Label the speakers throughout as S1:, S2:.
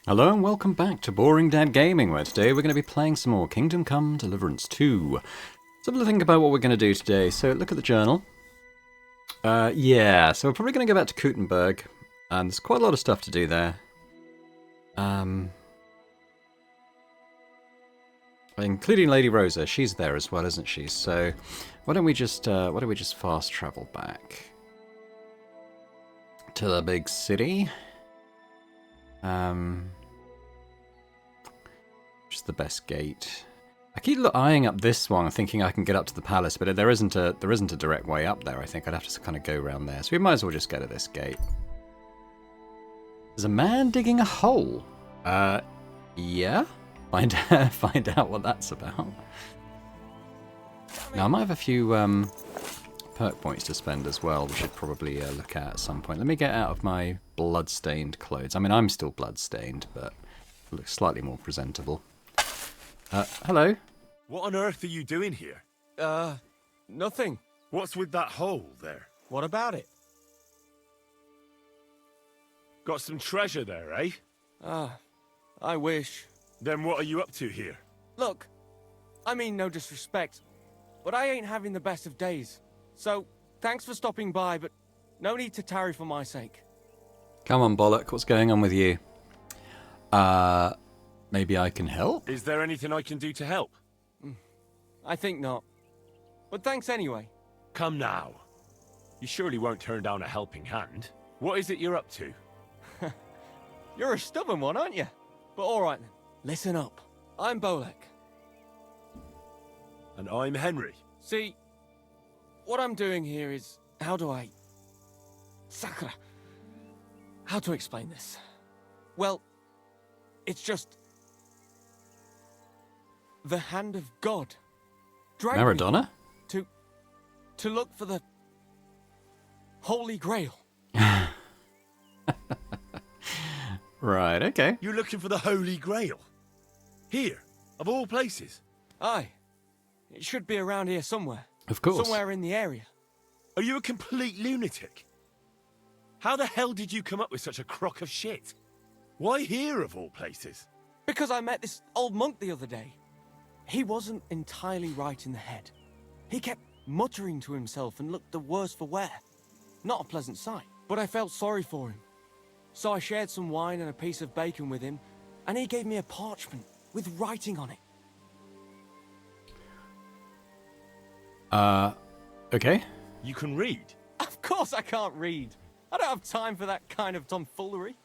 S1: Hello and welcome back to Boring Dad Gaming, where today we're going to be playing some more Kingdom Come Deliverance 2. Let's have a think about what we're going to do today. So look at the journal. Yeah, so we're probably going to go back to Kuttenberg, and there's quite a lot of stuff to do there. Including Lady Rosa, she's there as well, isn't she? So why don't we just fast travel back to the big city? Which is the best gate? I keep eyeing up this one, thinking I can get up to the palace, but there isn't a direct way up there. I think I'd have to kind of go around there. So we might as well just go to this gate. There's a man digging a hole. Yeah. Find out what that's about. Now I might have a few perk points to spend as well. We should probably look at some point. Let me get out of my blood-stained clothes. I mean, I'm still blood-stained, but it looks slightly more presentable. Hello.
S2: What on earth are you doing here?
S3: Nothing.
S2: What's with that hole there?
S3: What about it?
S2: Got some treasure there, eh?
S3: I wish.
S2: Then what are you up to here?
S3: Look, I mean no disrespect, but I ain't having the best of days. So, thanks for stopping by, but no need to tarry for my sake.
S1: Come on, Bollock. What's going on with you? Maybe I can help?
S2: Is there anything I can do to help?
S3: I think not. But thanks anyway.
S2: Come now. You surely won't turn down a helping hand. What is it you're up to?
S3: You're a stubborn one, aren't you? But alright then. Listen up. I'm Bolek.
S2: And I'm Henry.
S3: See, what I'm doing here is... Sakura. How to explain this? Well, it's just... the hand of God. Dragged me
S1: Maradona?
S3: to look for the... Holy Grail.
S1: Right, okay.
S2: You're looking for the Holy Grail? Here, of all places?
S3: Aye. It should be around here somewhere.
S1: Of course.
S3: Somewhere in the area.
S2: Are you a complete lunatic? How the hell did you come up with such a crock of shit? Why here, of all places?
S3: Because I met this old monk the other day. He wasn't entirely right in the head. He kept muttering to himself and looked the worse for wear. Not a pleasant sight, but I felt sorry for him. So I shared some wine and a piece of bacon with him, and he gave me a parchment with writing on it.
S1: Okay.
S2: You can read?
S3: Of course I can't read. I don't have time for that kind of tomfoolery.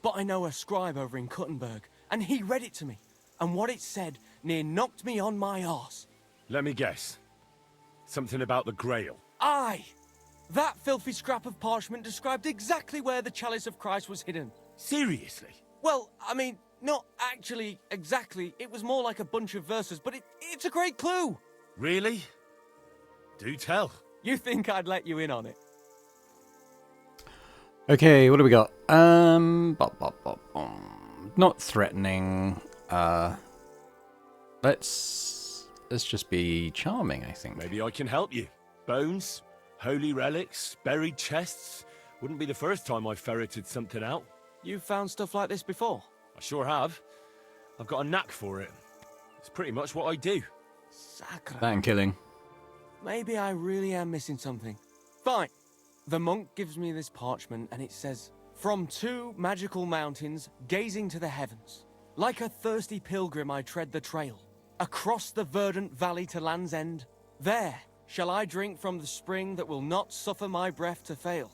S3: But I know a scribe over in Kuttenberg, and he read it to me. And what it said near knocked me on my arse.
S2: Let me guess. Something about the Grail.
S3: Aye! That filthy scrap of parchment described exactly where the chalice of Christ was hidden.
S2: Seriously?
S3: Well, I mean, not actually exactly. It was more like a bunch of verses, but it's a great clue.
S2: Really? Do tell.
S3: You think I'd let you in on it?
S1: Okay, what do we got? Not threatening. Let's just be charming, I think.
S2: Maybe I can help you. Bones, holy relics, buried chests. Wouldn't be the first time I ferreted something out.
S3: You've found stuff like this before?
S2: I sure have. I've got a knack for it. It's pretty much what I do.
S3: Sakura.
S1: That and killing.
S3: Maybe I really am missing something. Fine. The monk gives me this parchment and it says, "From two magical mountains, gazing to the heavens. Like a thirsty pilgrim I tread the trail. Across the verdant valley to Land's End. There shall I drink from the spring that will not suffer my breath to fail."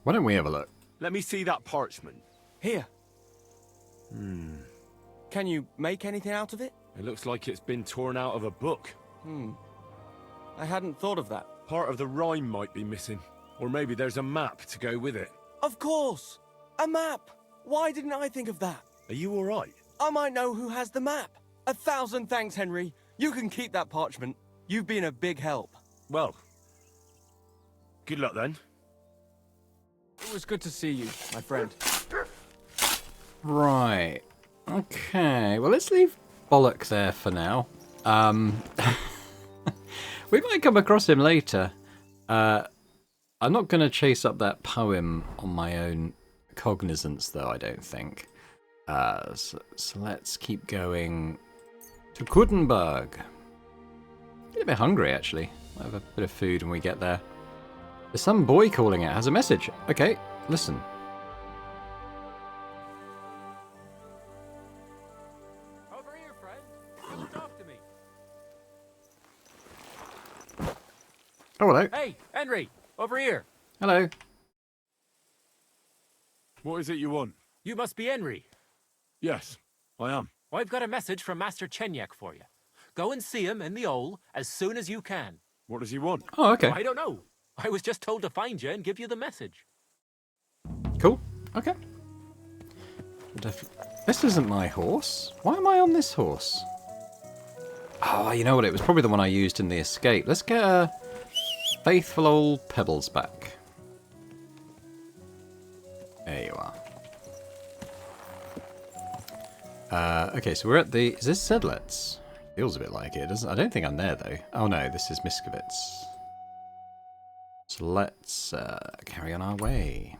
S1: Why don't we have a look?
S2: Let me see that parchment.
S3: Here. Can you make anything out of it?
S2: It looks like it's been torn out of a book.
S3: I hadn't thought of that.
S2: Part of the rhyme might be missing. Or maybe there's a map to go with it.
S3: Of course! A map! Why didn't I think of that?
S2: Are you alright?
S3: I might know who has the map. 1,000 thanks, Henry. You can keep that parchment. You've been a big help.
S2: Well, good luck then.
S3: It was good to see you, my friend.
S1: Right. Okay, well let's leave Bollock there for now. We might come across him later. I'm not going to chase up that poem on my own cognizance, though, I don't think. So let's keep going to Kuttenberg. Get a bit hungry, actually. I'll have a bit of food when we get there. There's some boy calling out. Has a message. Okay, listen.
S3: Over here, friend. Come talk to me.
S1: Oh, hello.
S3: Hey, Henry, over here.
S1: Hello.
S2: What is it you want?
S3: You must be Henry.
S2: Yes, I am.
S3: I've got a message from Master Chenyek for you. Go and see him in the Ole as soon as you can.
S2: What does he want?
S1: Oh, okay.
S3: I don't know. I was just told to find you and give you the message.
S1: Cool. Okay. This isn't my horse. Why am I on this horse? Oh, you know what? It was probably the one I used in the escape. Let's get a faithful old Pebbles back. There you are. Okay, so we're at the... Is this Sedlets? Feels a bit like it, doesn't it? I don't think I'm there, though. Oh, no, this is Miskovitz. So let's carry on our way.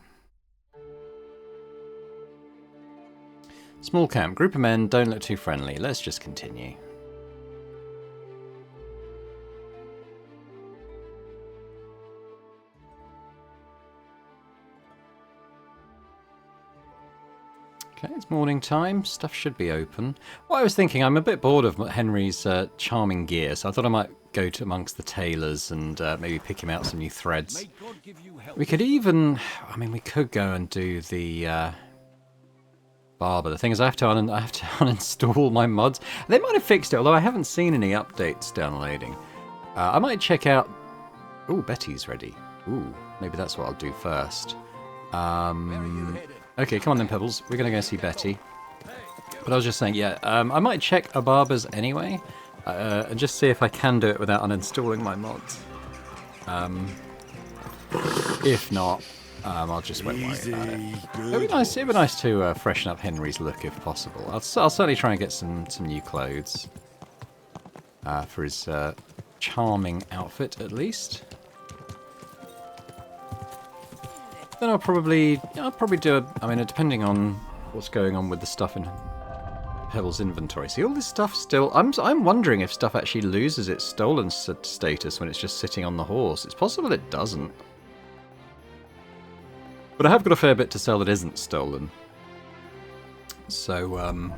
S1: Small camp. Group of men. Don't look too friendly. Let's just continue. Okay, it's morning time. Stuff should be open. What I was thinking, I'm a bit bored of Henry's charming gear, so I thought I might go to amongst the tailors and maybe pick him out some new threads. We could even... I mean, we could go and do the barber. The thing is, I have to uninstall my mods. They might have fixed it, although I haven't seen any updates downloading. I might check out... Ooh, Betty's ready. Ooh, maybe that's what I'll do first. Okay, come on then, Pebbles. We're going to go see Betty. But I was just saying, yeah, I might check a barber's anyway, and just see if I can do it without uninstalling my mods. If not, I'll just won't worry about it. It'd be nice to freshen up Henry's look if possible. I'll certainly try and get some new clothes for his charming outfit, at least. Then I'll probably do a... I mean, depending on what's going on with the stuff in Pebble's inventory. See, all this stuff still... I'm wondering if stuff actually loses its stolen status when it's just sitting on the horse. It's possible it doesn't. But I have got a fair bit to sell that isn't stolen. So, I'll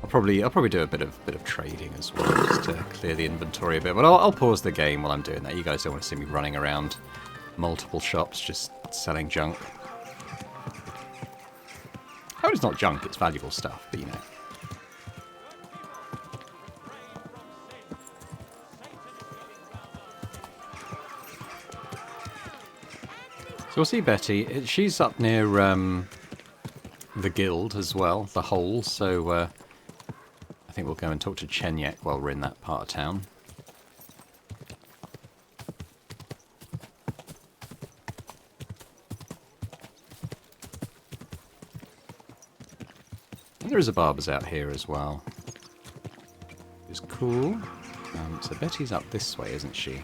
S1: probably do a bit of trading as well, just to clear the inventory a bit. But I'll pause the game while I'm doing that. You guys don't want to see me running around multiple shops just selling junk. Oh, it's not junk, it's valuable stuff, but you know. So we'll see Betty. She's up near the guild as well, the hole, so I think we'll go and talk to Chenyek while we're in that part of town. There is a barber's out here as well. It's cool. So Betty's up this way, isn't she?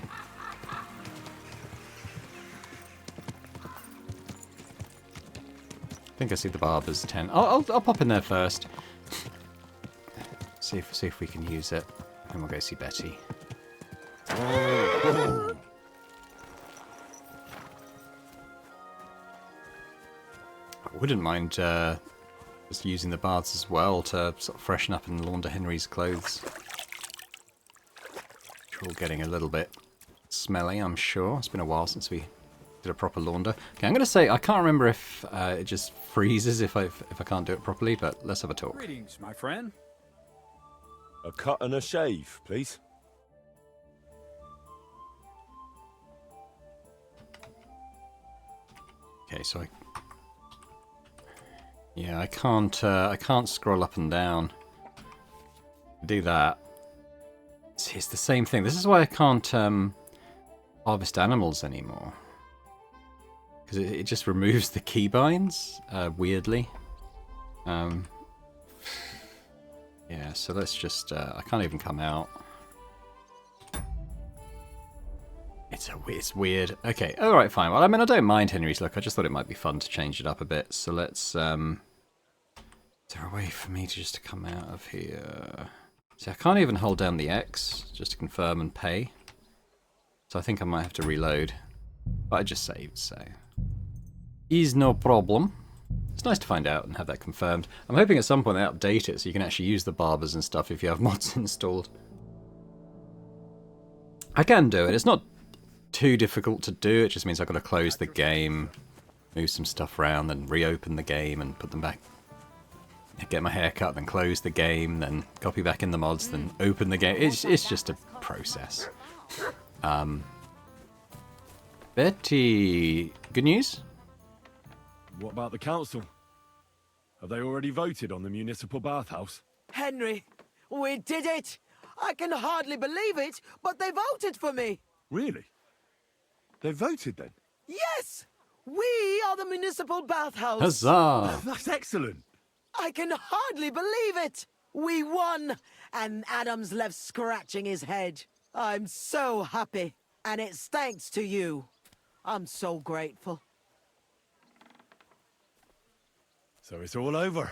S1: I think I see the barber's tent. I'll pop in there first. see if we can use it, and we'll go see Betty. I wouldn't mind just using the baths as well to sort of freshen up and launder Henry's clothes. Which are all getting a little bit smelly, I'm sure. It's been a while since we did a proper launder. Okay, I'm going to say I can't remember if it just freezes if I can't do it properly, but let's have a talk.
S4: Greetings, my friend.
S2: A cut and a shave, please.
S1: Okay, so I can't scroll up and down. Do that. See, it's the same thing. This is why I can't harvest animals anymore. Because it just removes the keybinds, weirdly. Yeah, so let's just... I can't even come out. It's weird. Okay, alright, fine. Well, I mean, I don't mind Henry's look. I just thought it might be fun to change it up a bit. So let's, Is there a way for me to just come out of here? See, I can't even hold down the X just to confirm and pay. So I think I might have to reload. But I just saved, so... is no problem. It's nice to find out and have that confirmed. I'm hoping at some point they update it so you can actually use the barbers and stuff if you have mods installed. I can do it. It's not too difficult to do. It just means I've got to close the game, move some stuff around, then reopen the game and put them back. Get my hair cut, then close the game, then copy back in the mods, then open the game. It's just a process. Betty, good news?
S2: What about the council? Have they already voted on the municipal bathhouse?
S4: Henry, we did it! I can hardly believe it, but they voted for me!
S2: Really? They voted then?
S4: Yes! We are the municipal bathhouse!
S1: Huzzah!
S2: That's excellent!
S4: I can hardly believe it! We won! And Adam's left scratching his head. I'm so happy. And it's thanks to you. I'm so grateful.
S2: So it's all over.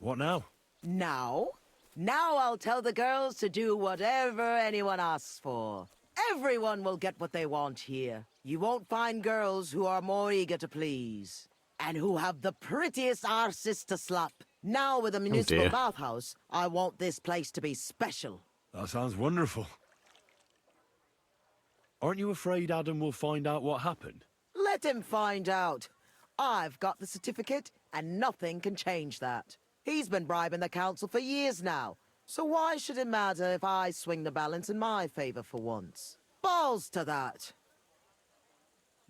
S2: What now?
S4: Now? Now I'll tell the girls to do whatever anyone asks for. Everyone will get what they want here. You won't find girls who are more eager to please. And who have the prettiest arses to slap. Now with a municipal bathhouse, I want this place to be special.
S2: That sounds wonderful. Aren't you afraid Adam will find out what happened?
S4: Let him find out. I've got the certificate, and nothing can change that. He's been bribing the council for years now, so why should it matter if I swing the balance in my favor for once? Balls to that.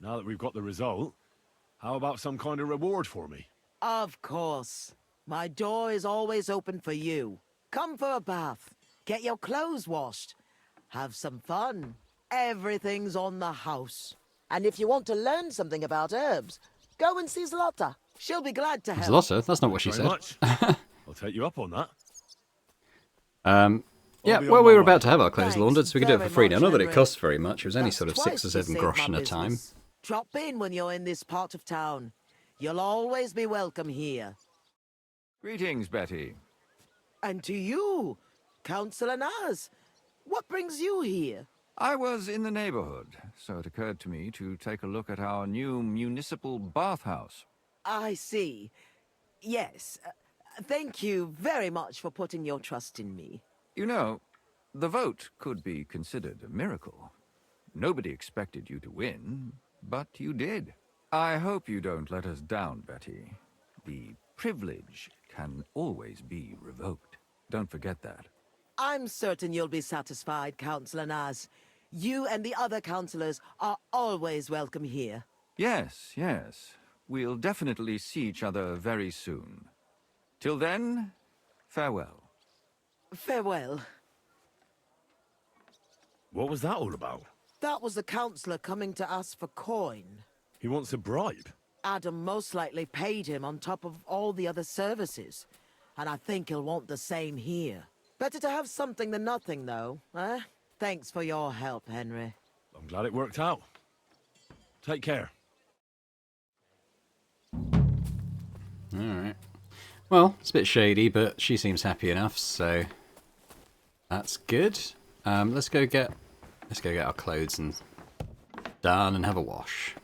S2: Now that we've got the result, how about some kind of reward for me?
S4: Of course. My door is always open for you. Come for a bath. Get your clothes washed. Have some fun. Everything's on the house. And if you want to learn something about herbs, go and see Zlota. She'll be glad to help.
S1: Zlota? That's not what she
S2: Very
S1: said.
S2: much. I'll take you up on that.
S1: Yeah,
S2: be
S1: well,
S2: on
S1: we
S2: my
S1: were
S2: way.
S1: about to have our clothes
S4: Thanks
S1: laundered, so we could do it for
S4: very
S1: free. Now,
S4: much,
S1: not that it
S4: Henry.
S1: costs very much. It was only
S4: That's
S1: sort of
S4: twice
S1: 6 or
S4: you
S1: 7
S4: saved
S1: groschen
S4: my
S1: a time.
S4: business. Drop in when you're in this part of town. You'll always be welcome here.
S5: Greetings, Betty.
S4: And to you, Councillor Naz. What brings you here?
S5: I was in the neighborhood, so it occurred to me to take a look at our new municipal bathhouse.
S4: I see. Yes. Thank you very much for putting your trust in me.
S5: You know, the vote could be considered a miracle. Nobody expected you to win, but you did. I hope you don't let us down, Betty. The privilege can always be revoked. Don't forget that.
S4: I'm certain you'll be satisfied, Councillor Naz. You and the other councillors are always welcome here.
S5: Yes, yes. We'll definitely see each other very soon. Till then, farewell.
S4: Farewell.
S2: What was that all about?
S4: That was the councillor coming to ask for coin.
S2: He wants a bribe.
S4: Adam most likely paid him on top of all the other services. And I think he'll want the same here. Better to have something than nothing, though, eh? Thanks for your help, Henry.
S2: I'm glad it worked out. Take care.
S1: Alright. Well, it's a bit shady, but she seems happy enough, so that's good. Let's go get our clothes and done and have a wash.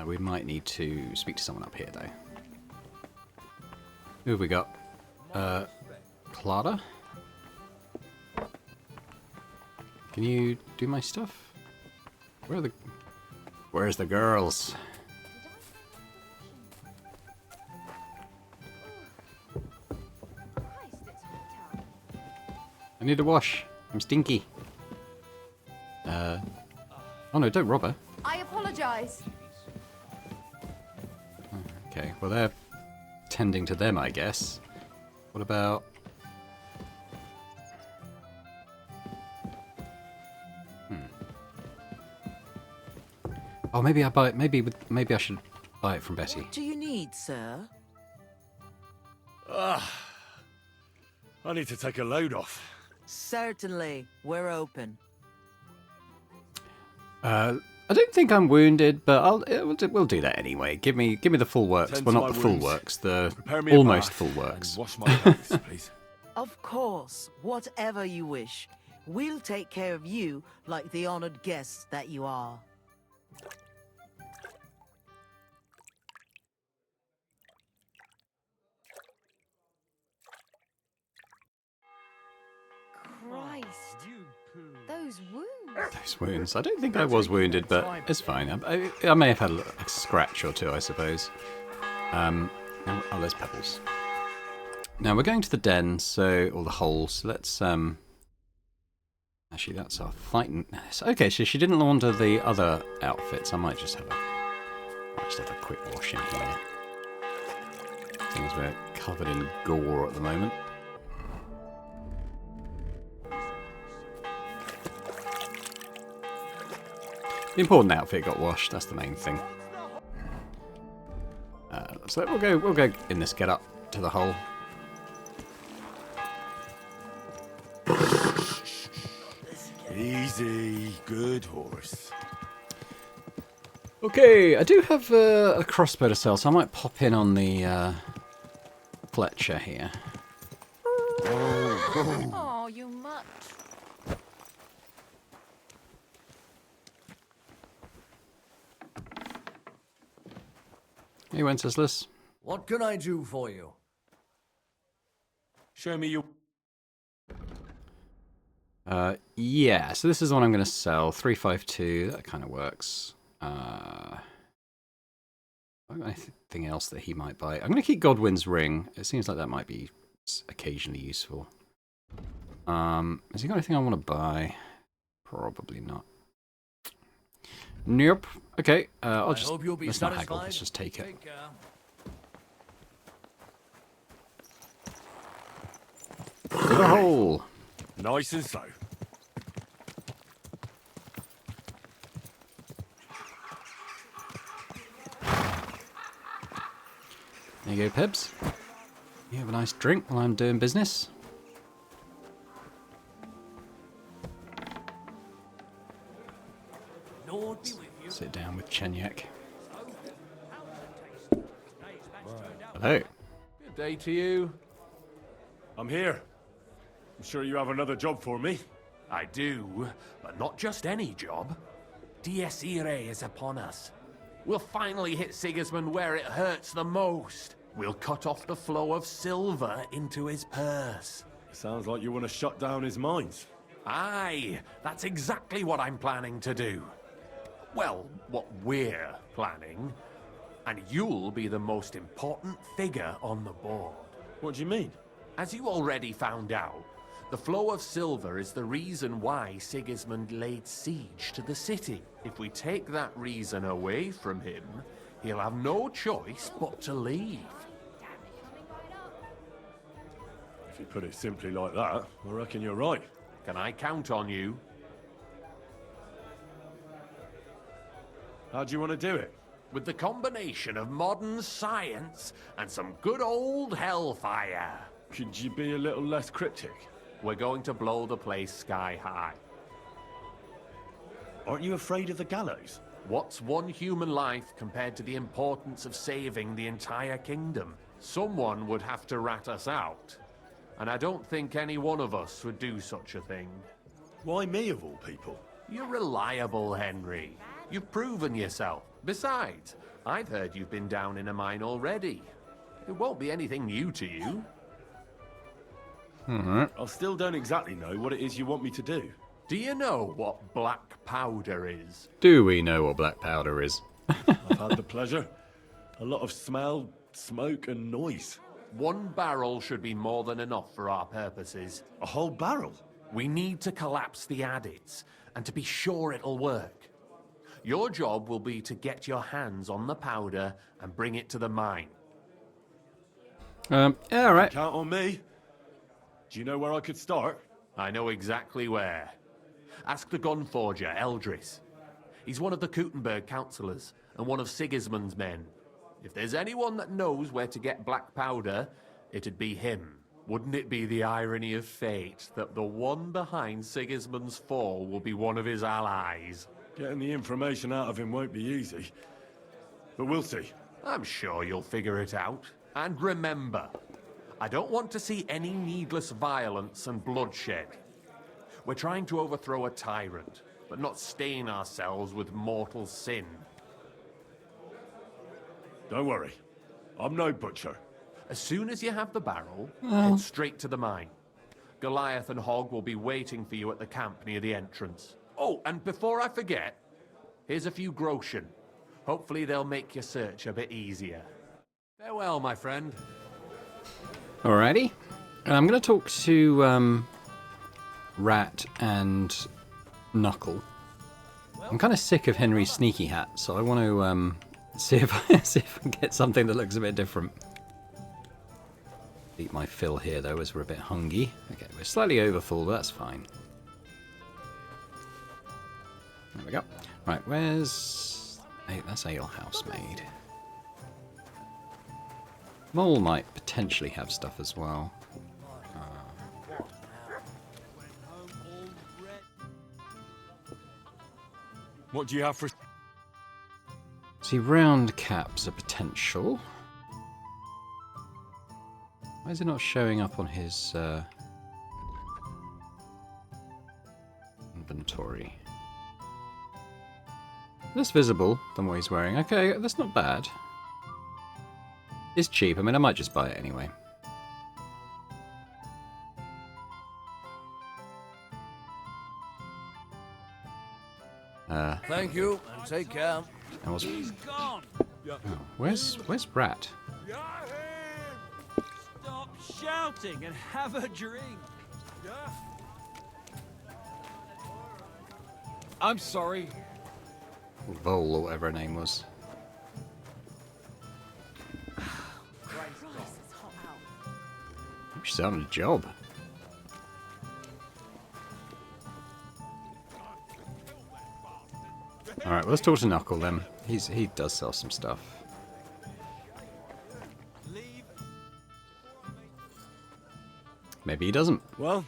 S1: We might need to speak to someone up here, though. Who have we got? Clara? Can you do my stuff? Where's the girls? I need a wash. I'm stinky. Oh no, don't rob her.
S6: I apologize.
S1: Okay, well they're tending to them, I guess. What about... Oh, maybe I buy it. Maybe I should buy it from Betty.
S4: What do you need, sir?
S2: I need to take a load off.
S4: Certainly. We're open.
S1: I don't think I'm wounded, but we'll do that anyway. Give me the full works.
S2: Tend
S1: Well,
S2: to
S1: not
S2: my
S1: the full
S2: wounds.
S1: works. The
S2: Prepare me a
S1: almost
S2: bath
S1: full
S2: and
S1: works.
S2: wash my face, please.
S4: Of course, whatever you wish. We'll take care of you like the honored guests that you are.
S6: Christ. Those wounds.
S1: Those wounds. I don't think I was wounded, but it's fine. I may have had a scratch or two, I suppose. Oh, there's pebbles. Now we're going to the den, or the hole. So let's Actually, that's our fighting. Okay, so she didn't launder the other outfits. I might just have a quick wash in here. Things we're covered in gore at the moment. The important outfit got washed. That's the main thing. So we'll go in this get up to the hole.
S2: Easy, good horse.
S1: Okay, I do have a crossbow to sell, so I might pop in on the Fletcher here.
S6: Oh, you mutt.
S1: Hey, Wenceslas.
S7: What can I do for you?
S2: Show me your...
S1: Yeah, so this is the one I'm going to sell. 352, that kind of works. Anything else that he might buy? I'm going to keep Godwin's ring. It seems like that might be occasionally useful. Has he got anything I want to buy? Probably not. Nope. Okay, I'll just...
S7: hope you'll be
S1: let's not haggle,
S7: satisfied.
S1: let's just take it.
S7: Take care.
S1: To the hole!
S2: Nice and slow.
S1: There you go, Pebs. You have a nice drink while I'm doing business.
S7: Lord be with you.
S1: Sit down with Chenyak. Hello.
S8: Good day to you.
S2: I'm here. I'm sure you have another job for me.
S8: I do, but not just any job. Dies Irae is upon us. We'll finally hit Sigismund where it hurts the most. We'll cut off the flow of silver into his purse.
S2: Sounds like you want to shut down his mines.
S8: Aye, that's exactly what I'm planning to do. Well, what we're planning. And you'll be the most important figure on the board.
S2: What do you mean?
S8: As you already found out, the flow of silver is the reason why Sigismund laid siege to the city. If we take that reason away from him, he'll have no choice but to leave.
S2: If you put it simply like that, I reckon you're right.
S8: Can I count on you?
S2: How do you want to do it?
S8: With the combination of modern science and some good old hellfire.
S2: Could you be a little less cryptic?
S8: We're going to blow the place sky high.
S2: Aren't you afraid of the gallows?
S8: What's one human life compared to the importance of saving the entire kingdom? Someone would have to rat us out. And I don't think any one of us would do such a thing.
S2: Why me of all people?
S8: You're reliable, Henry. You've proven yourself. Besides, I've heard you've been down in a mine already. It won't be anything new to you.
S2: I still don't exactly know what it is you want me to do.
S8: Do you know what black powder is?
S1: Do we know what black powder is?
S2: I've had the pleasure. A lot of smell, smoke and noise.
S8: One barrel should be more than enough for our purposes.
S2: A whole barrel?
S8: We need to collapse the adits, and to be sure it'll work. Your job will be to get your hands on the powder and bring it to the mine.
S1: Yeah, all right.
S2: Count on me. Do you know where I could start?
S8: I know exactly where. Ask the gun forger, Eldris. He's one of the Kuttenberg councillors, and one of Sigismund's men. If there's anyone that knows where to get black powder, it'd be him. Wouldn't it be the irony of fate that the one behind Sigismund's fall will be one of his allies?
S2: Getting the information out of him won't be easy. But we'll see.
S8: I'm sure you'll figure it out. And remember, I don't want to see any needless violence and bloodshed. We're trying to overthrow a tyrant, but not stain ourselves with mortal sin.
S2: Don't worry. I'm no butcher.
S8: As soon as you have the barrel, head straight to the mine. Goliath and Hogg will be waiting for you at the camp near the entrance. Oh, and before I forget, here's a few groschen. Hopefully they'll make your search a bit easier.
S9: Farewell, my friend.
S1: Alrighty. And I'm going to talk to Rat and Knuckle. I'm kind of sick of Henry's sneaky hat, so I want to see if I can get something that looks a bit different. Eat my fill here, though, as we're a bit hungry. Okay, we're slightly overfull, but that's fine. There we go. Right, where's... Hey, that's ale housemaid. Mole might potentially have stuff as well.
S2: What do you have for...
S1: See, round cap's a potential. Why is it not showing up on his inventory? Less visible than what he's wearing. Okay, that's not bad. It's cheap. I mean, I might just buy it anyway.
S7: Thank you, and take care.
S1: And what's...
S7: Gone.
S1: Oh, where's Rat?
S10: Stop shouting and have a drink. I'm sorry.
S1: Or Vole, or whatever her name was. She's on a job. Alright, well, let's talk to Knuckle then. He does sell some stuff. Maybe he doesn't.
S2: Well,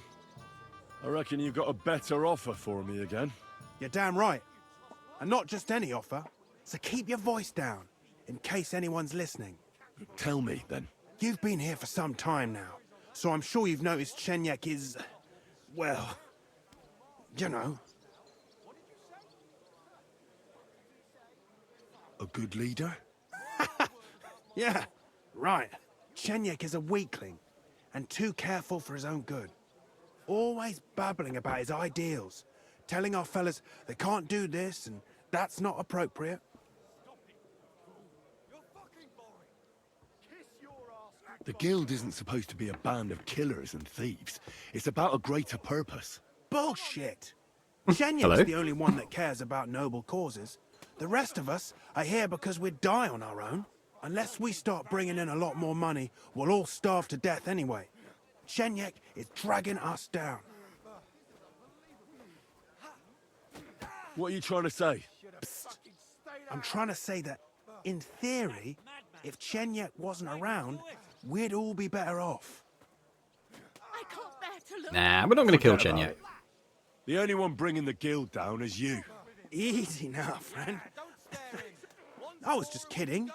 S2: I reckon you've got a better offer for me again.
S11: You're damn right. And not just any offer. So keep your voice down, in case anyone's listening.
S2: Tell me, then.
S11: You've been here for some time now, so I'm sure you've noticed Chenyek is... well... you know.
S2: A good leader?
S11: Yeah, right. Chenyek is a weakling, and too careful for his own good. Always babbling about his ideals, telling our fellas they can't do this and that's not appropriate.
S2: The guild isn't supposed to be a band of killers and thieves. It's about a greater purpose.
S11: Bullshit! Chenyek's the only one that cares about noble causes. The rest of us are here because we'd die on our own. Unless we start bringing in a lot more money, we'll all starve to death anyway. Chenyek is dragging us down.
S2: What are you trying to say?
S11: Psst. I'm trying to say that, in theory, if Chenyek wasn't around, we'd all be better off.
S1: Nah, we're not going to kill Chenyek.
S2: The only one bringing the guild down is you.
S11: Easy now, friend. I was just kidding.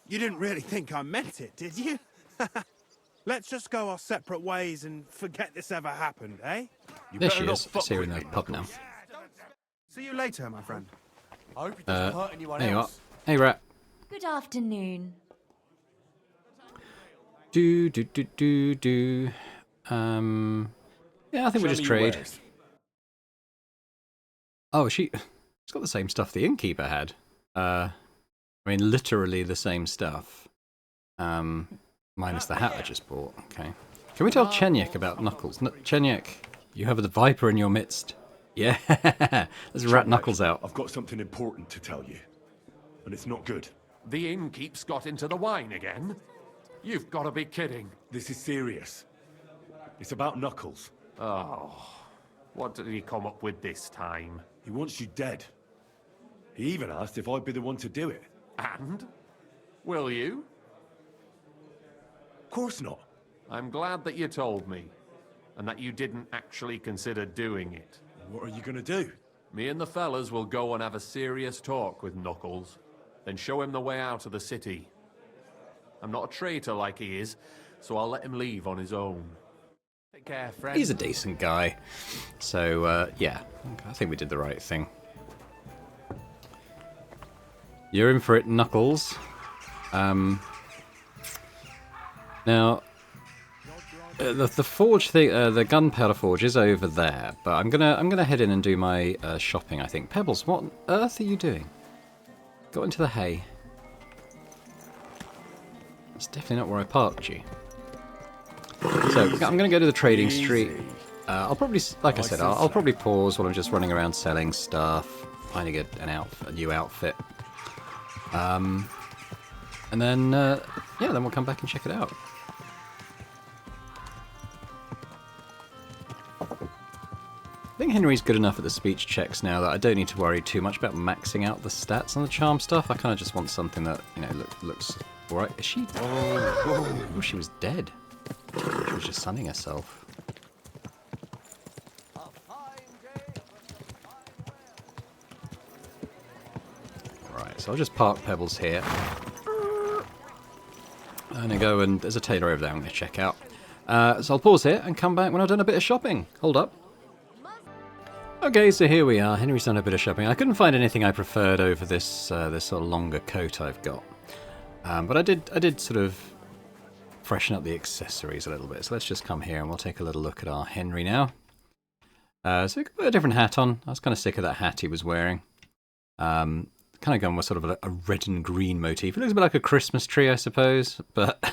S11: You didn't really think I meant it, did you? Let's just go our separate ways and forget this ever happened, eh?
S1: There she is. I see her in the pub now.
S11: See you later, my friend.
S7: I hope it doesn't hurt anyone
S1: There you are.
S7: else.
S1: Hey, Rat.
S6: Good afternoon.
S1: Yeah, I think we'll just trade. Oh, she's got the same stuff the innkeeper had. I mean, literally the same stuff. Minus the hat I just bought. Okay. Can we tell Chenyek about Knuckles? Chenyek, you have the viper in your midst. Yeah, let's rat Knuckles out.
S2: I've got something important to tell you. And it's not good.
S8: The innkeep's got into the wine again? You've got to be kidding.
S2: This is serious. It's about Knuckles.
S8: Oh, what did he come up with this time?
S2: He wants you dead. He even asked if I'd be the one to do it.
S8: And? Will you?
S2: Of course not.
S8: I'm glad that you told me, and that you didn't actually consider doing it.
S2: What are you going to do?
S8: Me and the fellas will go and have a serious talk with Knuckles, then show him the way out of the city. I'm not a traitor like he is, so I'll let him leave on his own. Take care, friend.
S1: He's a decent guy. So, yeah, I think we did the right thing. You're in for it, Knuckles. Now, the forge thing, the gunpowder forge is over there, but I'm gonna head in and do my shopping. I think. Pebbles, what on earth are you doing? Got into the hay. That's definitely not where I parked you. So I'm gonna go to the trading street. I'll probably, like I said, I'll probably pause while I'm just running around selling stuff, finding a new outfit. And then, yeah, then we'll come back and check it out. I think Henry's good enough at the speech checks now that I don't need to worry too much about maxing out the stats on the charm stuff. I kind of just want something that, you know, looks alright. Is she? Oh, she was dead. She was just sunning herself. So I'll just park Pebbles here. And I go and there's a tailor over there I'm going to check out. So I'll pause here and come back when I've done a bit of shopping. Hold up. Okay, so here we are. Henry's done a bit of shopping. I couldn't find anything I preferred over this this sort of longer coat I've got. But I did sort of freshen up the accessories a little bit. So let's just come here and we'll take a little look at our Henry now. So we can put a different hat on. I was kind of sick of that hat he was wearing. Kind of gone with sort of a red and green motif. It looks a bit like a Christmas tree, I suppose, but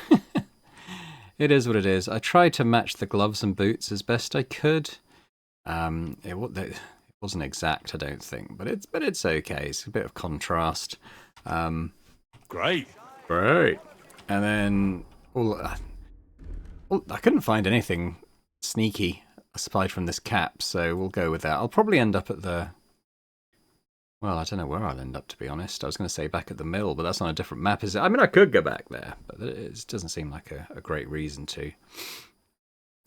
S1: it is what it is. I tried to match the gloves and boots as best I could. It wasn't exact, I don't think, but it's okay. It's a bit of contrast.
S2: Great.
S1: And then I couldn't find anything sneaky aside from this cap, so we'll go with that. I'll probably end up at the... Well, I don't know where I'll end up, to be honest. I was going to say back at the mill, but that's on a different map, is it? I mean, I could go back there, but it doesn't seem like a great reason to.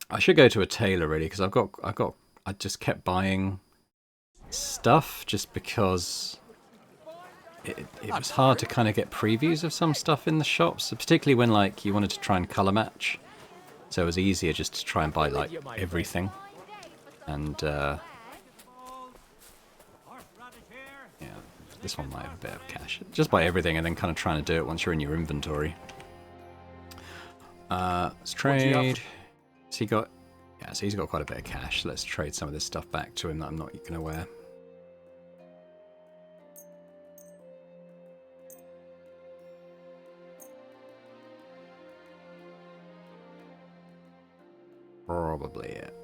S1: I should go to a tailor, really, because I just kept buying stuff just because it was hard to kind of get previews of some stuff in the shops, particularly when, like, you wanted to try and colour match. So it was easier just to try and buy, like, everything. And, this one might have a bit of cash. Just buy everything and then kind of trying to do it once you're in your inventory. Let's trade. So he's got quite a bit of cash. Let's trade some of this stuff back to him that I'm not going to wear. Probably it.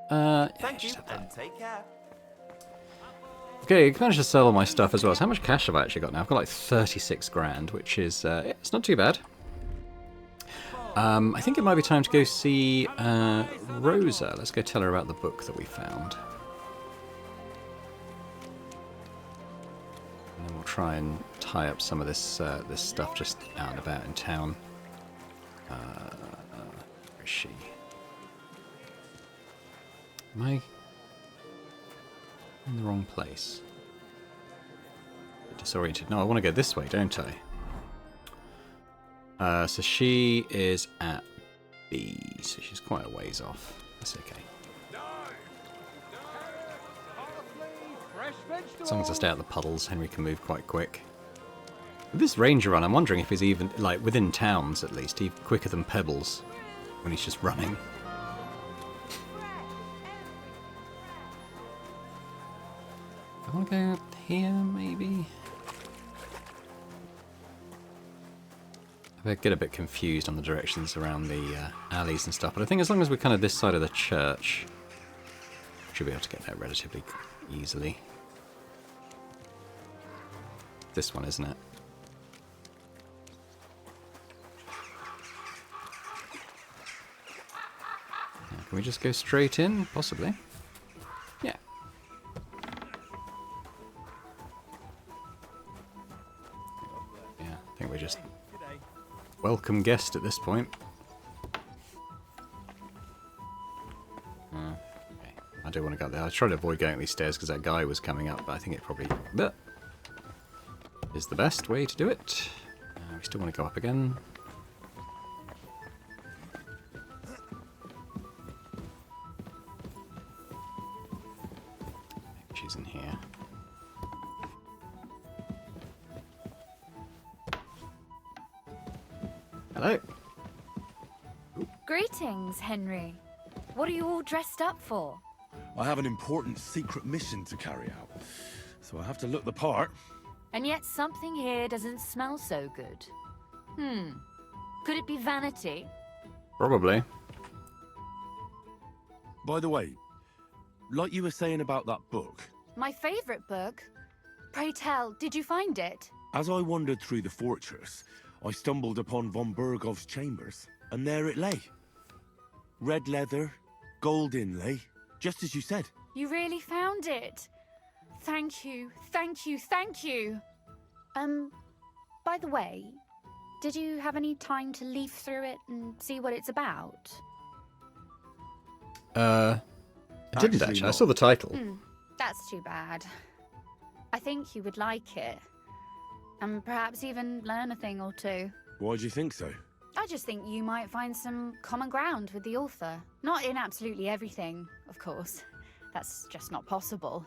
S12: Thank you, and take care.
S1: Okay, I managed to sell all my stuff as well. So how much cash have I actually got now? I've got like 36 grand, which is, it's not too bad. I think it might be time to go see Rosa. Let's go tell her about the book that we found. And then we'll try and tie up some of this this stuff just out and about in town. Where is she? Am I in the wrong place? Disoriented. No, I want to go this way, don't I? So she is at B, so she's quite a ways off. That's okay. As long as I stay out of the puddles, Henry can move quite quick. With this ranger run, I'm wondering if he's even, like, within towns at least, even quicker than Pebbles when he's just running. I want to go up here, maybe? I get a bit confused on the directions around the alleys and stuff, but I think as long as we're kind of this side of the church, should be able to get there relatively easily. This one, isn't it? Now, can we just go straight in? Possibly. Yeah. Yeah, I think we're just welcome guest at this point. Okay. I do want to go up there. I tried to avoid going up these stairs because that guy was coming up, but I think it probably is the best way to do it. We still want to go up again. Maybe she's in here. Hello.
S6: Greetings, Henry. What are you all dressed up for?
S2: I have an important secret mission to carry out, so I have to look the part.
S6: And yet something here doesn't smell so good. Could it be vanity?
S1: Probably.
S2: By the way, like you were saying about that book,
S6: My favourite book? Pray tell, did you find it?
S2: as I wandered through the fortress, I stumbled upon von Bergov's chambers, and there it lay. Red leather, gold inlay, just as you said.
S6: You really found it. Thank you, thank you, thank you. By the way, did you have any time to leaf through it and see what it's about?
S1: I didn't actually. I saw the title.
S6: That's too bad. I think you would like it. And perhaps even learn a thing or two.
S2: Why do you think so?
S6: I just think you might find some common ground with the author. Not in absolutely everything, of course. That's just not possible.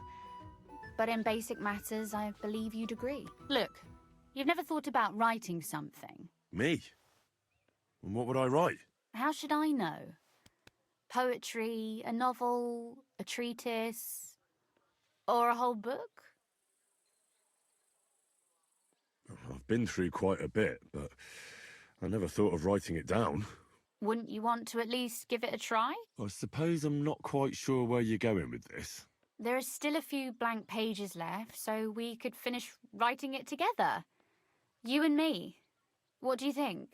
S6: But in basic matters, I believe you'd agree. Look, you've never thought about writing something.
S2: Me? And what would I write?
S6: How should I know? Poetry, a novel, a treatise, or a whole book?
S2: I've been through quite a bit, but I never thought of writing it down.
S6: Wouldn't you want to at least give it a try?
S2: I suppose I'm not quite sure where you're going with this.
S6: There are still a few blank pages left, so we could finish writing it together. You and me. What do you think?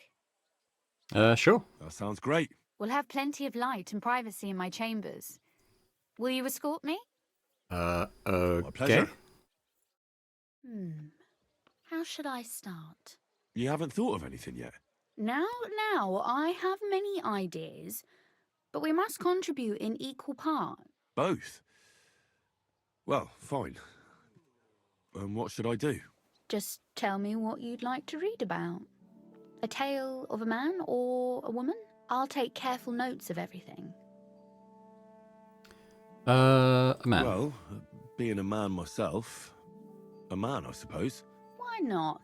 S1: Sure.
S2: That sounds great.
S6: We'll have plenty of light and privacy in my chambers. Will you escort me?
S1: Okay.
S2: My pleasure.
S6: How should I start?
S2: You haven't thought of anything yet?
S6: Now, I have many ideas, but we must contribute in equal part.
S2: Both? Well, fine. And what should I do?
S6: Just tell me what you'd like to read about. A tale of a man or a woman? I'll take careful notes of everything.
S1: A man.
S2: Well, being a man myself, a man, I suppose.
S6: Why not?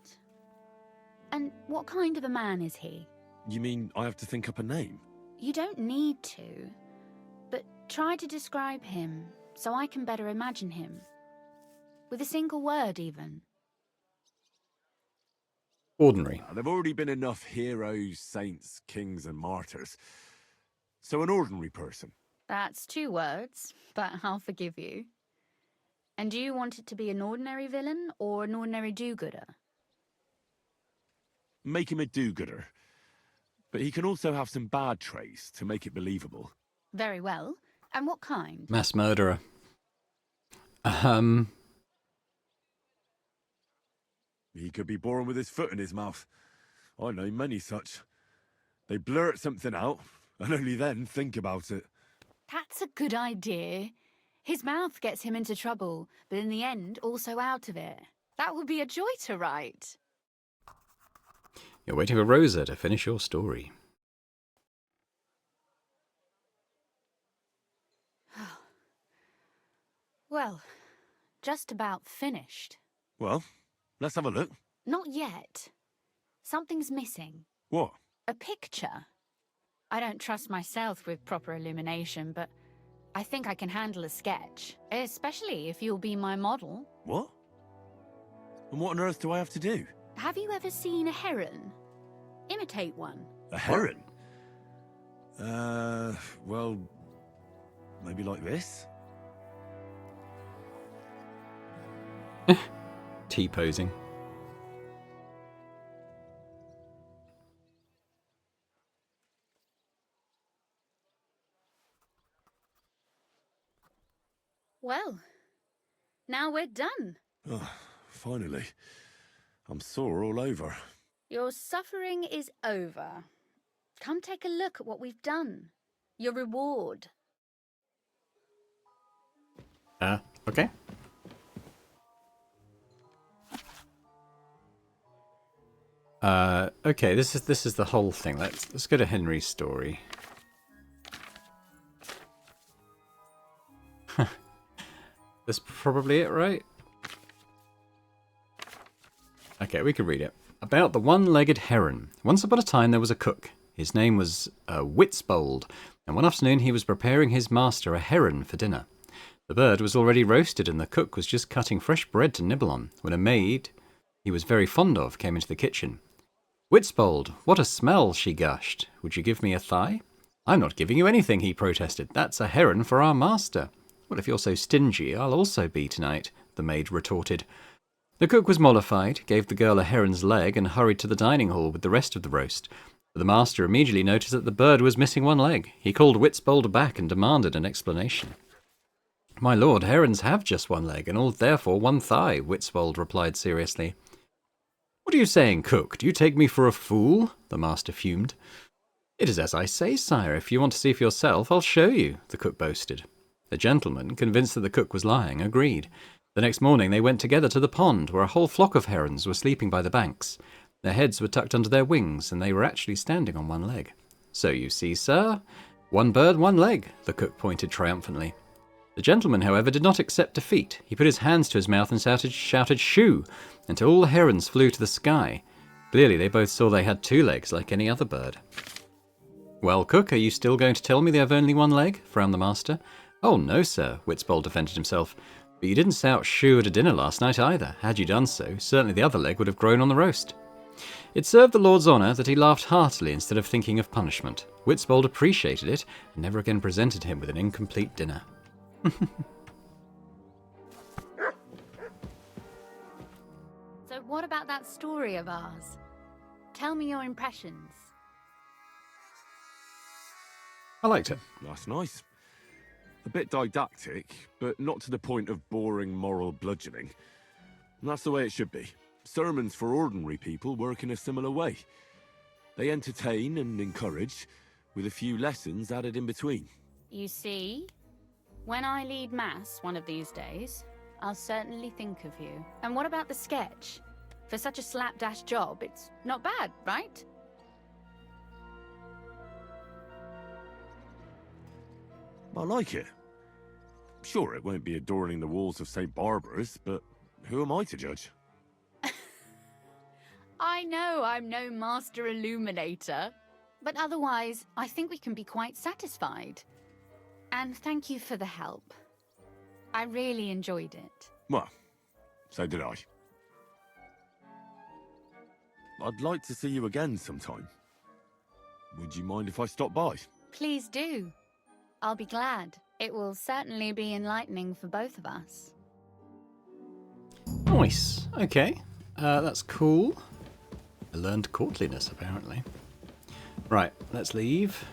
S6: And what kind of a man is he?
S2: You mean I have to think up a name?
S6: You don't need to, but try to describe him so I can better imagine him. With a single word, even.
S1: Ordinary.
S2: There've already been enough heroes, saints, kings, and martyrs. So an ordinary person.
S6: That's 2 words, but I'll forgive you. And do you want it to be an ordinary villain or an ordinary do-gooder?
S2: Make him a do-gooder. But he can also have some bad traits to make it believable.
S6: Very well. And what kind?
S1: Mass murderer.
S2: He could be born with his foot in his mouth. I know many such. They blurt something out, and only then think about it.
S6: That's a good idea. His mouth gets him into trouble, but in the end, also out of it. That would be a joy to write.
S1: You're waiting for Rosa to finish your story.
S6: Well, just about finished.
S2: Well, let's have a look.
S6: Not yet. Something's missing.
S2: What?
S6: A picture. I don't trust myself with proper illumination, but I think I can handle a sketch. Especially if you'll be my model.
S2: What? And what on earth do I have to do?
S6: Have you ever seen a heron? Imitate one.
S2: A heron? Well, maybe like this?
S1: T-posing.
S6: Well, now we're done.
S2: Oh, finally. I'm sore all over.
S6: Your suffering is over. Come take a look at what we've done. Your reward.
S1: Okay. Okay, this is the whole thing. Let's go to Henry's story. That's probably it, right? Okay, we can read it. About the one-legged heron. Once upon a time there was a cook. His name was Witsbold, and one afternoon he was preparing his master a heron for dinner. The bird was already roasted, and the cook was just cutting fresh bread to nibble on, when a maid he was very fond of came into the kitchen. "Witsbold, what a smell," she gushed. "Would you give me a thigh?" "I'm not giving you anything," he protested. "That's a heron for our master." "Well, if you're so stingy, I'll also be tonight," the maid retorted. The cook was mollified, gave the girl a heron's leg, and hurried to the dining hall with the rest of the roast. But the master immediately noticed that the bird was missing one leg. He called Witsbold back and demanded an explanation. "My lord, herons have just one leg, and all therefore one thigh," Witsbold replied seriously. "What are you saying, cook? Do you take me for a fool?" the master fumed. "It is as I say, sire. If you want to see for yourself, I'll show you," the cook boasted. The gentleman, convinced that the cook was lying, agreed. The next morning they went together to the pond, where a whole flock of herons were sleeping by the banks. Their heads were tucked under their wings, and they were actually standing on one leg. "So you see, sir, one bird, one leg," the cook pointed triumphantly. The gentleman, however, did not accept defeat. He put his hands to his mouth and shouted "Shoo!" until all the herons flew to the sky. Clearly they both saw they had two legs like any other bird. "Well, cook, are you still going to tell me they have only one leg?" frowned the master. "Oh, no, sir," Witsbold defended himself. "But you didn't shout shoo at a dinner last night either. Had you done so, certainly the other leg would have grown on the roast." It served the Lord's honour that he laughed heartily instead of thinking of punishment. Witsbold appreciated it and never again presented him with an incomplete dinner.
S6: So what about that story of ours? Tell me your impressions.
S1: I liked it.
S2: That's nice. A bit didactic, but not to the point of boring moral bludgeoning. And that's the way it should be. Sermons for ordinary people work in a similar way. They entertain and encourage, with a few lessons added in between.
S6: You see, when I lead mass one of these days, I'll certainly think of you. And what about the sketch? For such a slapdash job, it's not bad, right?
S2: I like it. Sure, it won't be adorning the walls of St. Barbara's, but who am I to judge?
S6: I know I'm no master illuminator, but otherwise, I think we can be quite satisfied. And thank you for the help. I really enjoyed it.
S2: Well, so did I. I'd like to see you again sometime. Would you mind if I stop by?
S6: Please do. I'll be glad. It will certainly be enlightening for both of us.
S1: Nice. Okay. That's cool. I learned courtliness, apparently. Right, let's leave.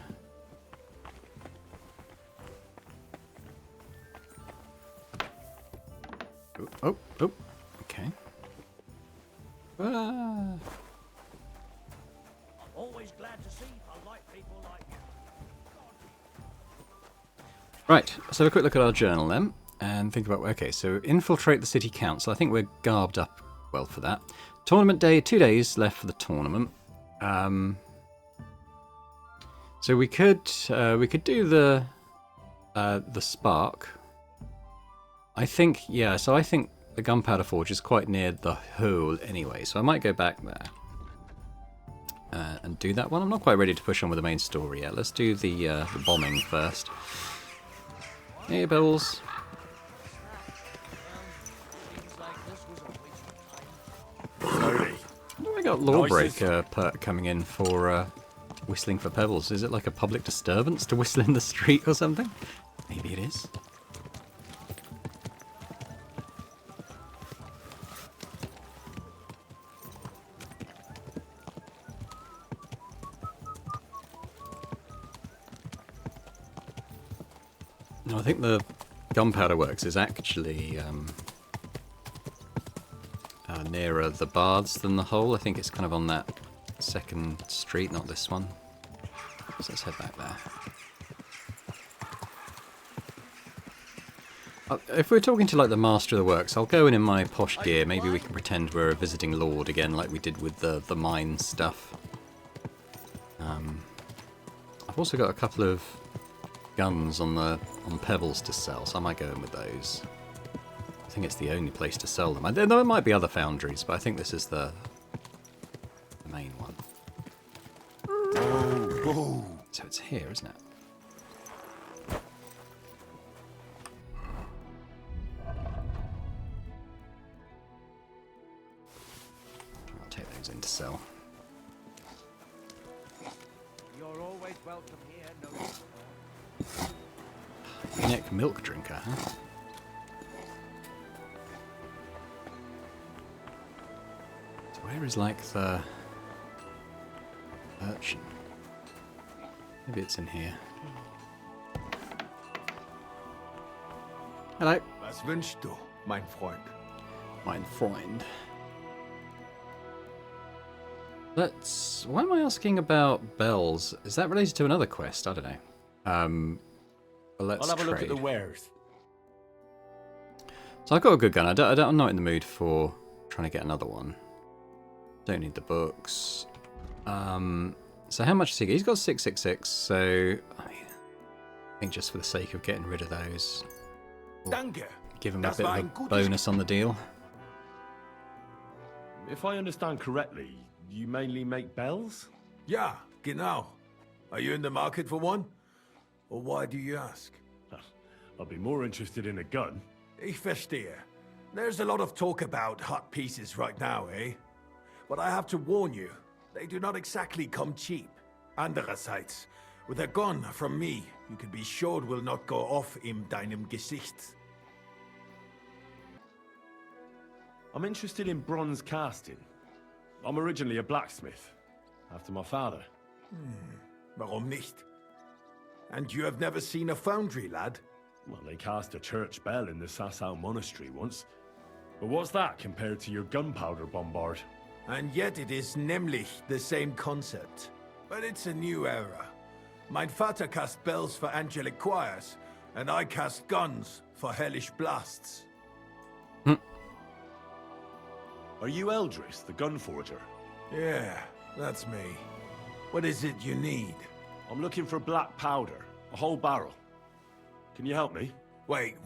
S1: Oh. Okay.
S10: I'm always glad to see polite people like you.
S1: Right, let's have a quick look at our journal then, and think about, okay, so infiltrate the city council. I think we're garbed up well for that. Tournament day, 2 days left for the tournament. So we could do the spark. I think, yeah, so I think the gunpowder forge is quite near the hole anyway, so I might go back there and do that one. I'm not quite ready to push on with the main story yet. Let's do the bombing first. Hey, Bells. Oh, I got Lawbreaker perk coming in for whistling for pebbles. Is it like a public disturbance to whistle in the street or something? Maybe it is. No, I think the Gunpowder Works is actually nearer the baths than the hole. I think it's kind of on that second street, not this one. So let's head back there. If we're talking to like the master of the works, I'll go in my posh gear. Maybe we can pretend we're a visiting lord again, like we did with the mine stuff. I've also got a couple of guns on pebbles to sell, so I might go in with those. I think it's the only place to sell them. There might be other foundries, but I think this is the main one. So it's here, isn't it? I'll take those in to sell.
S10: You're always welcome here, no.
S1: Unique milk drinker, huh? So where is like the urchin? Maybe it's in here. Hello.
S13: Was wünschst du, mein Freund?
S1: Mein Freund. Let's... Why am I asking about bells? Is that related to another quest? I don't know. But let's
S8: I'll have a look at
S1: trade.
S8: the wares.
S1: So I've got a good gun. I'm not in the mood for trying to get another one. Don't need the books. So how much does he get? He's got 666, so I think just for the sake of getting rid of those, we'll give him a bit of a bonus on the deal.
S2: If I understand correctly, you mainly make bells?
S13: Ja, genau. Are you in the market for one? Or why do you ask?
S2: I'd be more interested in a gun.
S13: Ich verstehe. There's a lot of talk about hot pieces right now, eh? But I have to warn you, they do not exactly come cheap. Andererseits, with a gun from me, you can be sure it will not go off in deinem Gesicht.
S2: I'm interested in bronze casting. I'm originally a blacksmith, after my father.
S13: Warum nicht? And you have never seen a foundry, lad?
S2: Well, they cast a church bell in the Sassau monastery once. But what's that compared to your gunpowder bombard?
S13: And yet it is nämlich the same concept. But it's a new era. Mein Vater cast bells for angelic choirs, and I cast guns for hellish blasts.
S2: Are you Eldris, the gun forger?
S13: Yeah, that's me. What is it you need?
S2: I'm looking for black powder, a whole barrel. Can you help me?
S13: Wait.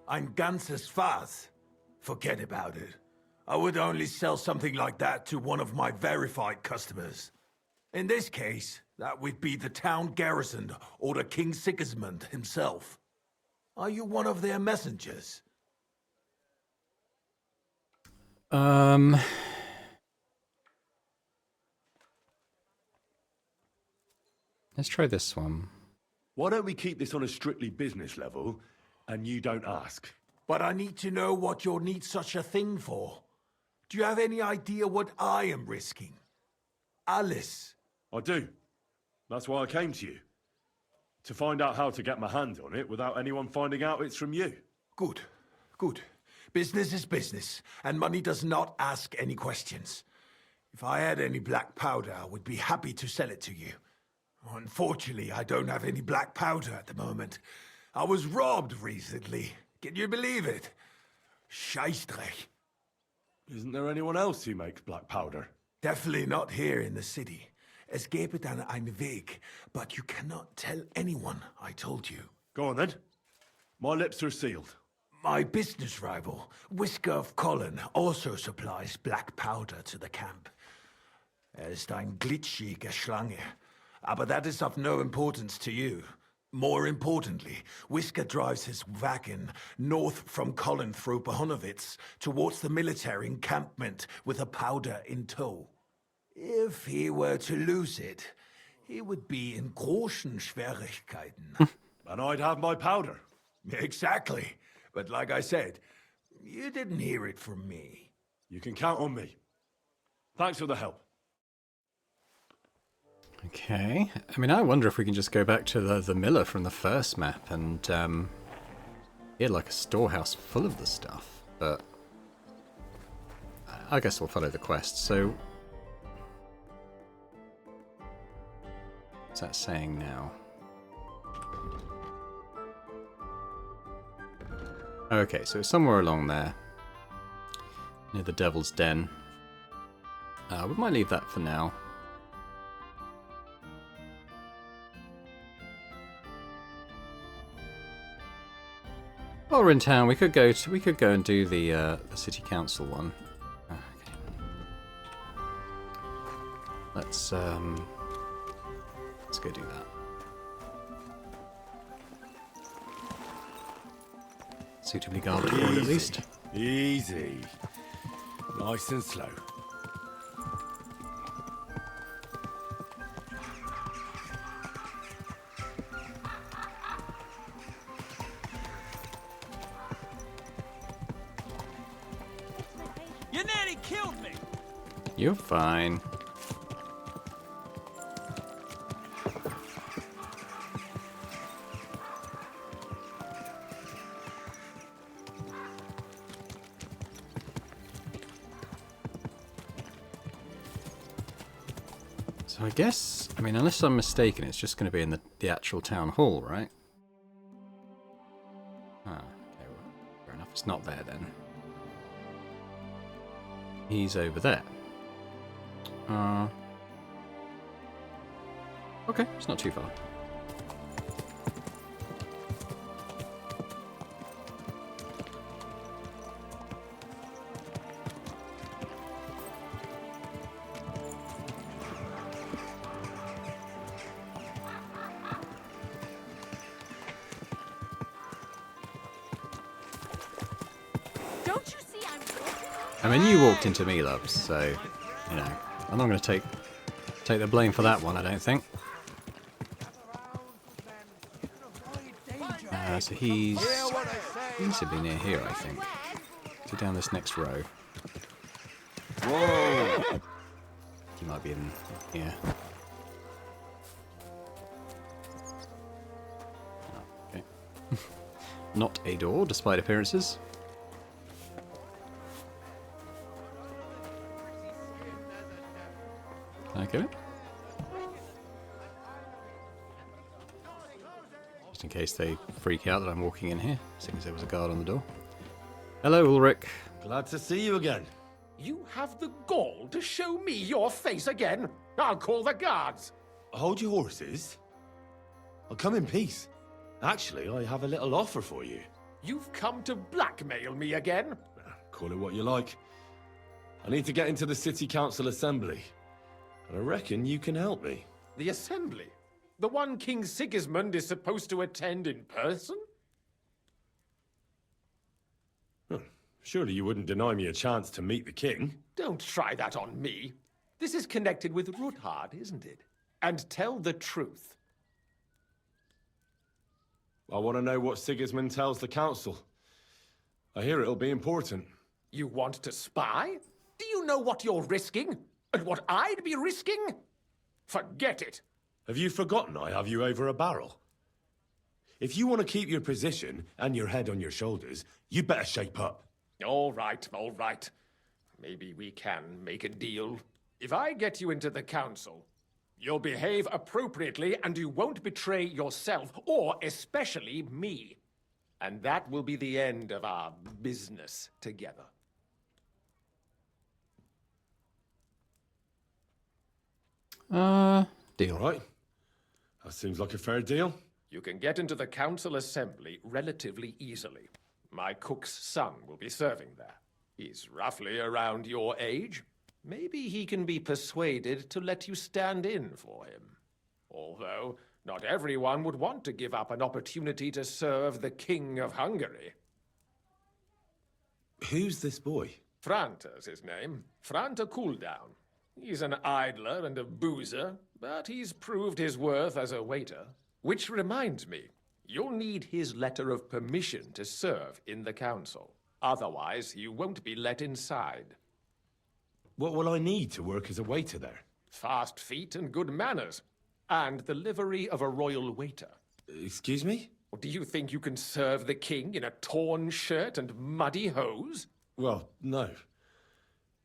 S13: Ein ganzes Fass? Forget about it. I would only sell something like that to one of my verified customers. In this case, that would be the town garrison or the King Sigismund himself. Are you one of their messengers?
S1: Let's try this one.
S2: Why don't we keep this on a strictly business level, and you don't ask?
S13: But I need to know what you'll need such a thing for. Do you have any idea what I am risking? Alice.
S2: I do. That's why I came to you. To find out how to get my hand on it without anyone finding out it's from you.
S13: Good. Business is business, and money does not ask any questions. If I had any black powder, I would be happy to sell it to you. Unfortunately, I don't have any black powder at the moment. I was robbed recently. Can you believe it? Scheißdreck.
S2: Isn't there anyone else who makes black powder?
S13: Definitely not here in the city. Es gäbe dann einen Weg, but you cannot tell anyone I told you.
S2: Go on then. My lips are sealed.
S13: My business rival, Whisker of Colin, also supplies black powder to the camp. Ist ein glitschige Schlange, aber that is of no importance to you. More importantly, Whisker drives his wagon north from Colin through Bohemia towards the military encampment with a powder in tow. If he were to lose it, he would be in großen Schwierigkeiten.
S2: And I'd have my powder.
S13: Exactly. But like I said, you didn't hear it from me.
S2: You can count on me. Thanks for the help.
S1: Okay. I mean, I wonder if we can just go back to the miller from the first map and get like a storehouse full of the stuff. But I guess we'll follow the quest. So what's that saying now? Okay, so it's somewhere along there. Near the Devil's Den. We might leave that for now. While we're in town, we could go and do the city council one. Okay. Let's go do that. Suitably guarded for it, at least.
S2: Easy. Nice and slow.
S10: You nearly killed me!
S1: You're fine. So I guess, I mean, unless I'm mistaken, it's just going to be in the actual town hall, right? Ah, okay, well, fair enough. It's not there then. He's over there. Okay, it's not too far.
S6: Don't you see I'm
S1: I mean, you walked into me, love, so, you know, I'm not going to take the blame for that one, I don't think. So he's reasonably near here, I think. So down this next row. Whoa! He might be in here. Oh, okay. Not a door, despite appearances. Okay. Just in case they freak out that I'm walking in here, seeing as there was a guard on the door. Hello, Ulrich.
S14: Glad to see you again.
S8: You have the gall to show me your face again? I'll call the guards.
S14: Hold your horses. I'll come in peace. Actually, I have a little offer for you.
S8: You've come to blackmail me again?
S14: Call it what you like. I need to get into the City Council Assembly. And I reckon you can help me.
S8: The Assembly? The one King Sigismund is supposed to attend in person?
S14: Surely you wouldn't deny me a chance to meet the king?
S8: Don't try that on me. This is connected with Ruthard, isn't it? And tell the truth.
S14: I want to know what Sigismund tells the council. I hear it'll be important.
S8: You want to spy? Do you know what you're risking? And what I'd be risking? Forget it.
S14: Have you forgotten I have you over a barrel? If you want to keep your position and your head on your shoulders, you better shape up.
S8: All right, all right. Maybe we can make a deal. If I get you into the council, you'll behave appropriately and you won't betray yourself, or especially me. And that will be the end of our business together.
S1: Deal.
S14: Right. That seems like a fair deal.
S8: You can get into the council assembly relatively easily. My cook's son will be serving there. He's roughly around your age. Maybe he can be persuaded to let you stand in for him. Although, not everyone would want to give up an opportunity to serve the King of Hungary.
S14: Who's this boy?
S8: Franta's his name. Franta Cooldown. He's an idler and a boozer, but he's proved his worth as a waiter. Which reminds me, you'll need his letter of permission to serve in the council. Otherwise, you won't be let inside.
S14: What will I need to work as a waiter there?
S8: Fast feet and good manners. And the livery of a royal waiter.
S14: Excuse me?
S8: Do you think you can serve the king in a torn shirt and muddy hose?
S14: Well, no.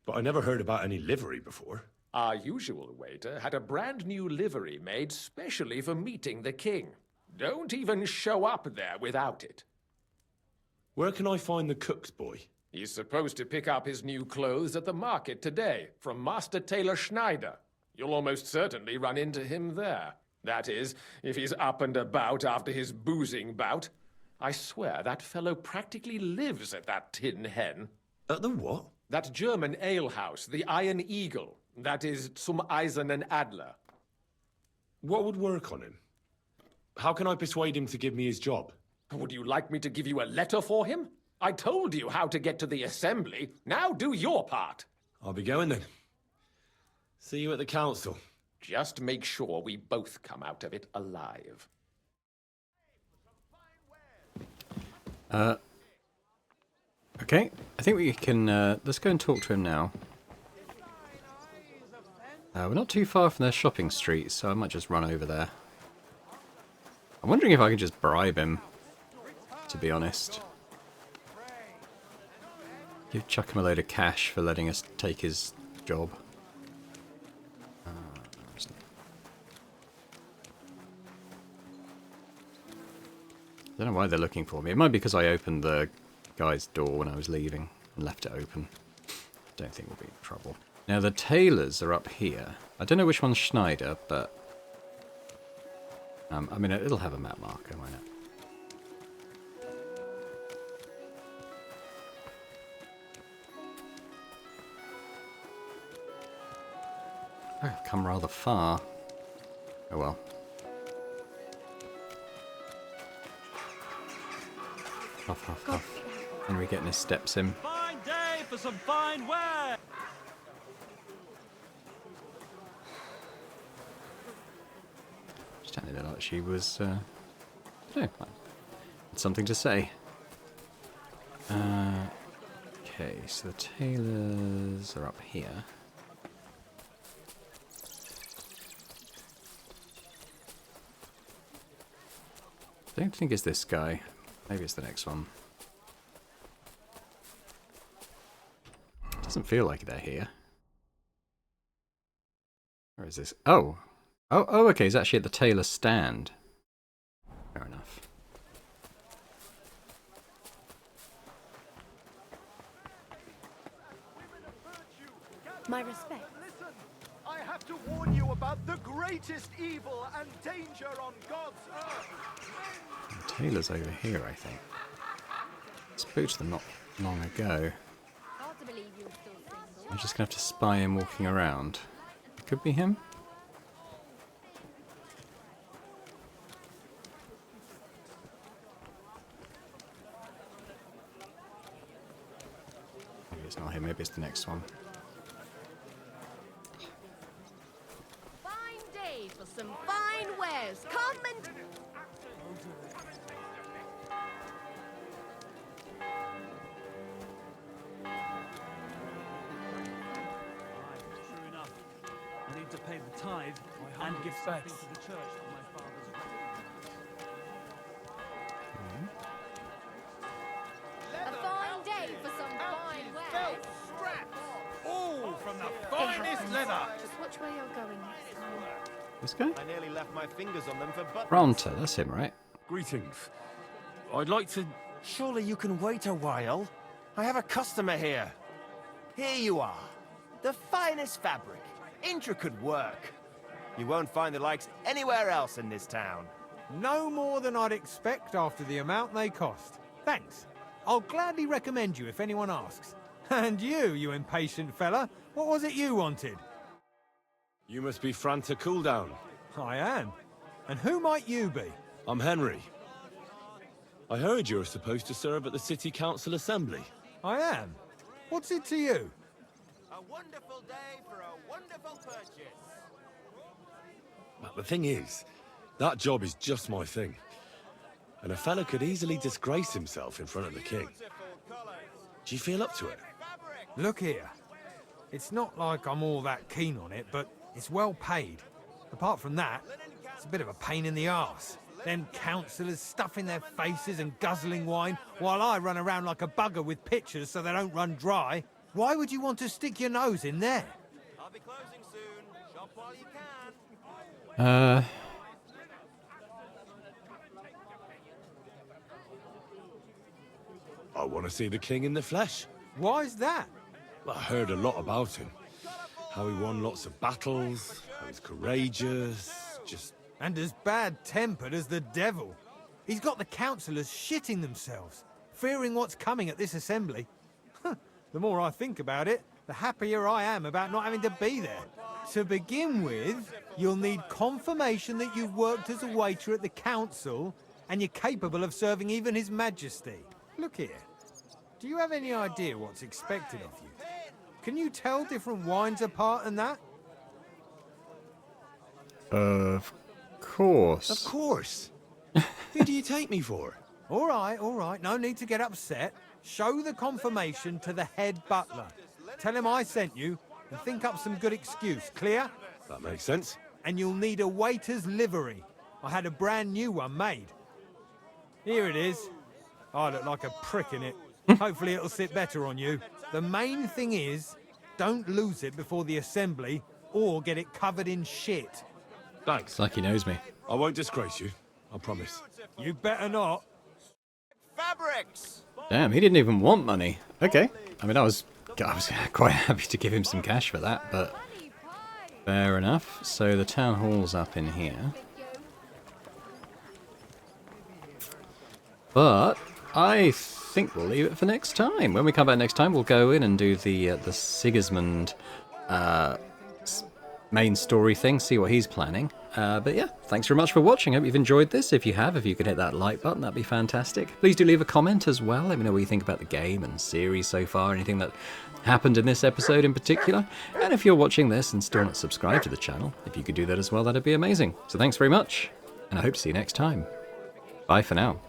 S14: But I never heard about any livery before.
S8: Our usual waiter had a brand new livery made specially for meeting the king. Don't even show up there without it.
S14: Where can I find the cook's boy?
S15: He's supposed to pick up his new clothes at the market today from Master Tailor Schneider. You'll almost certainly run into him there. That is, if he's up and about after his boozing bout. I swear that fellow practically lives at that Tin Hen.
S14: At the what?
S15: That German alehouse, the Iron Eagle. That is Zum Eisernen Adler.
S14: What would work on him? How can I persuade him to give me his job?
S15: Would you like me to give you a letter for him? I told you how to get to the assembly. Now do your part.
S14: I'll be going then. See you at the council.
S15: Just make sure we both come out of it alive.
S1: Okay, I think we can, let's go and talk to him now. We're not too far from their shopping street, so I might just run over there. I'm wondering if I can just bribe him, to be honest. Chuck him a load of cash for letting us take his job. I don't know why they're looking for me. It might be because I opened the guy's door when I was leaving and left it open. Don't think we'll be in trouble. Now the tailors are up here. I don't know which one's Schneider, but I mean it'll have a map marker, why not? I've come rather far. Oh well. Huff, huff, huff. Henry getting his steps in.
S16: Fine day for some fine wear.
S1: Standing there like she was, I don't know, had something to say. Okay, so the tailors are up here. I don't think it's this guy. Maybe it's the next one. Doesn't feel like they're here. Where is this? Oh! Oh, okay, he's actually at the tailor stand. Fair enough.
S17: My respect.
S18: Listen, I have to warn you about the greatest evil and danger on God's earth.
S1: The tailor's over here, I think. Spoke to them not long ago. I'm just gonna have to spy him walking around. It could be him. Maybe it's not him, maybe it's the next one.
S17: Fine day for some fine wares. Come and...
S16: True enough. I need to pay the tithe and give something to the church for my father's
S17: A fine day for some fine wares.
S18: All from the finest leather.
S17: Just watch where you're going next time.
S1: This guy?
S12: I nearly left my fingers on them for buttons.
S1: Ronta, that's him, right?
S2: Greetings. I'd like to...
S12: Surely you can wait a while. I have a customer here. Here you are. The finest fabric. Intricate work. You won't find the likes anywhere else in this town.
S10: No more than I'd expect after the amount they cost. Thanks. I'll gladly recommend you if anyone asks. And you impatient fella, what was it you wanted?
S14: You must be Franta Cooldown.
S10: I am. And who might you be?
S14: I'm Henry. I heard you're supposed to serve at the City Council Assembly.
S10: I am. What's it to you?
S12: A wonderful day for a wonderful purchase.
S14: Well, the thing is, that job is just my thing. And a fella could easily disgrace himself in front of the king. Do you feel up to it?
S10: Look here. It's not like I'm all that keen on it, but it's well paid. Apart from that, it's a bit of a pain in the arse. Them councillors stuffing their faces and guzzling wine, while I run around like a bugger with pitchers so they don't run dry. Why would you want to stick your nose in there?
S12: I'll be closing soon. Shop while you can.
S14: I want to see the king in the flesh.
S10: Why is that?
S14: I heard a lot about him. How he won lots of battles, how he's courageous, just...
S10: And as bad-tempered as the devil. He's got the councillors shitting themselves, fearing what's coming at this assembly. The more I think about it, the happier I am about not having to be there. To begin with, you'll need confirmation that you've worked as a waiter at the council and you're capable of serving even His Majesty. Look here. Do you have any idea what's expected of you? Can you tell different wines apart and that?
S1: Of course.
S14: Of course. Who do you take me for?
S10: All right. No need to get upset. Show the confirmation to the head butler. Tell him I sent you and think up some good excuse. Clear?
S14: That makes sense.
S10: And you'll need a waiter's livery. I had a brand new one made. Here it is. I look like a prick in it. Hopefully it'll sit better on you. The main thing is, don't lose it before the assembly or get it covered in shit.
S14: Thanks.
S1: It's like he knows me.
S14: I won't disgrace you. I promise.
S10: You better not.
S12: Fabrics!
S1: Damn, he didn't even want money. Okay. I mean, I was quite happy to give him some cash for that, but fair enough. So the town hall's up in here. But I think we'll leave it for next time. When we come back next time, we'll go in and do the Sigismund main story thing, see what he's planning. But yeah, thanks very much for watching. Hope you've enjoyed this. If you have, if you could hit that like button, that'd be fantastic. Please do leave a comment as well. Let me know what you think about the game and series so far, anything that happened in this episode in particular. And if you're watching this and still not subscribed to the channel, if you could do that as well, that'd be amazing. So thanks very much, and I hope to see you next time. Bye for now.